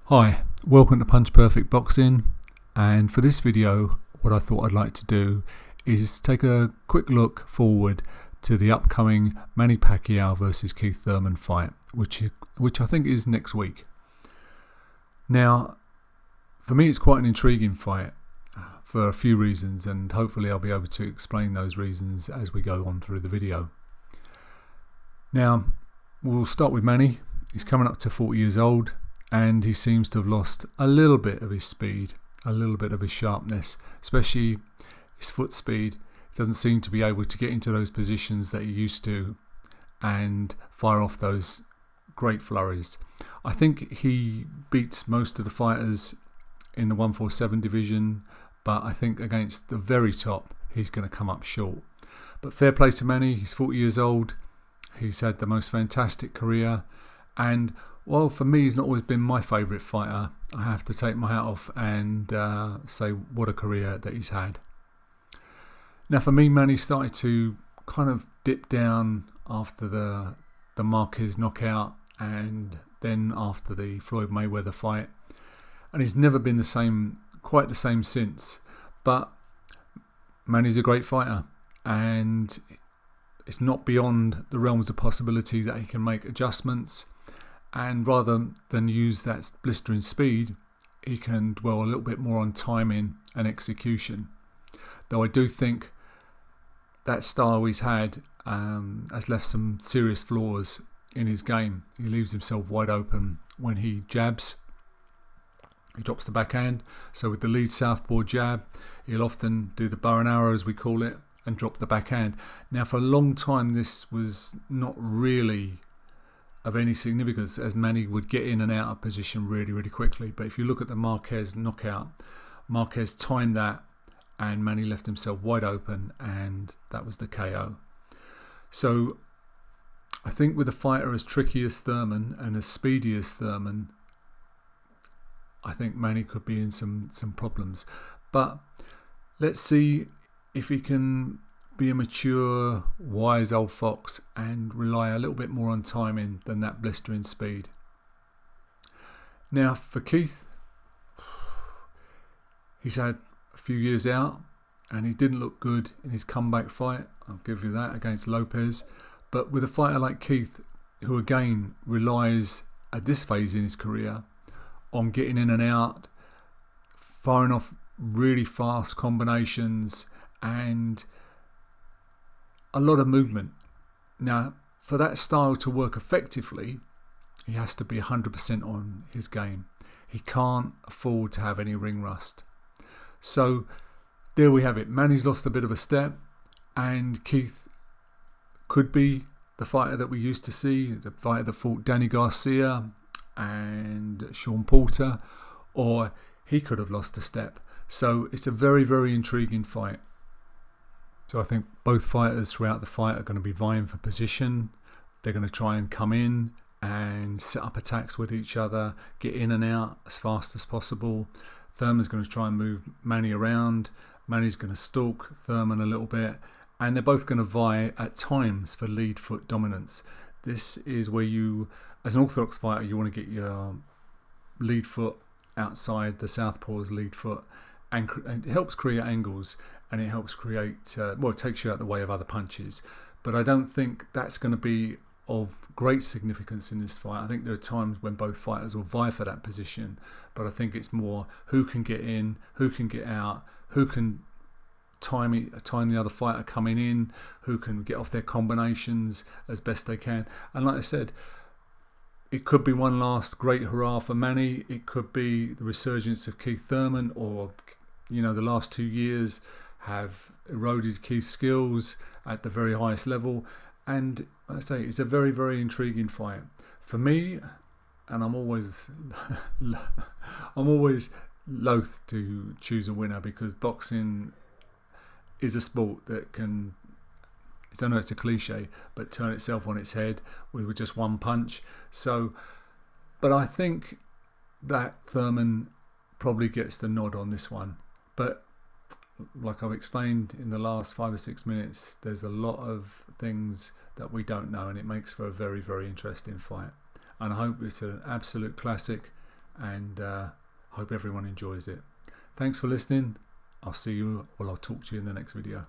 Hi, welcome to Punch Perfect Boxing, and for this video what I thought I'd like to do is take a quick look forward to the upcoming Manny Pacquiao versus Keith Thurman fight, which I think is next week. Now, for me it's quite an intriguing fight for a few reasons, and hopefully I'll be able to explain those reasons as we go on through the video. Now, we'll start with Manny. He's coming up to 40 years old, and he seems to have lost a little bit of his speed, a little bit of his sharpness, especially his foot speed. He doesn't seem to be able to get into those positions that he used to and fire off those great flurries. I think he beats most of the fighters in the 147 division, but I think against the very top he's going to come up short. But fair play to Manny, he's 40 years old, he's had the most fantastic career, and well, for me, he's not always been my favourite fighter. I have to take my hat off and say what a career that he's had. Now, for me, Manny started to kind of dip down after the Marquez knockout and then after the Floyd Mayweather fight. And he's never been quite the same since. But Manny's a great fighter, and it's not beyond the realms of possibility that he can make adjustments. And rather than use that blistering speed, he can dwell a little bit more on timing and execution. Though I do think that style he's had has left some serious flaws in his game. He leaves himself wide open when he jabs. He drops the backhand. So with the lead southpaw jab, he'll often do the bow and arrow, as we call it, and drop the backhand. Now, for a long time, this was not really of any significance, as Manny would get in and out of position really quickly. But if you look at the Marquez knockout, Marquez timed that and Manny left himself wide open, and that was the KO. So I think with a fighter as tricky as Thurman and as speedy as Thurman, I think Manny could be in some problems. But let's see if he can be a mature, wise old fox and rely a little bit more on timing than that blistering speed. Now, for Keith, he's had a few years out and he didn't look good in his comeback fight, I'll give you that, against Lopez. But with a fighter like Keith, who again relies at this phase in his career on getting in and out, firing off really fast combinations and a lot of movement. Now, for that style to work effectively, he has to be 100% on his game. He can't afford to have any ring rust. So there we have it. Manny's lost a bit of a step, and Keith could be the fighter that we used to see, the fighter that fought Danny Garcia and Sean Porter, or he could have lost a step. So it's a very intriguing fight. So I think both fighters throughout the fight are going to be vying for position. They're going to try and come in and set up attacks with each other, get in and out as fast as possible. Thurman's going to try and move Manny around. Manny's going to stalk Thurman a little bit. And they're both going to vie at times for lead foot dominance. This is where you, as an orthodox fighter, you want to get your lead foot outside the southpaw's lead foot. And it helps create angles, and it helps create, it takes you out the way of other punches. But I don't think that's going to be of great significance in this fight. I think there are times when both fighters will vie for that position, but I think it's more who can get in, who can get out, who can time the other fighter coming in, who can get off their combinations as best they can. And like I said, it could be one last great hurrah for Manny. It could be the resurgence of Keith Thurman, or the last 2 years have eroded Keith's skills at the very highest level. And like I say, it's a very intriguing fight for me. And I'm always loath to choose a winner, because boxing is a sport that can, I know it's a cliche, but turn itself on its head with just one punch. So, but I think that Thurman probably gets the nod on this one. But like I've explained in the last 5 or 6 minutes, there's a lot of things that we don't know, and it makes for a very interesting fight. And I hope it's an absolute classic, and hope everyone enjoys it. Thanks for listening. I'll talk to you in the next video.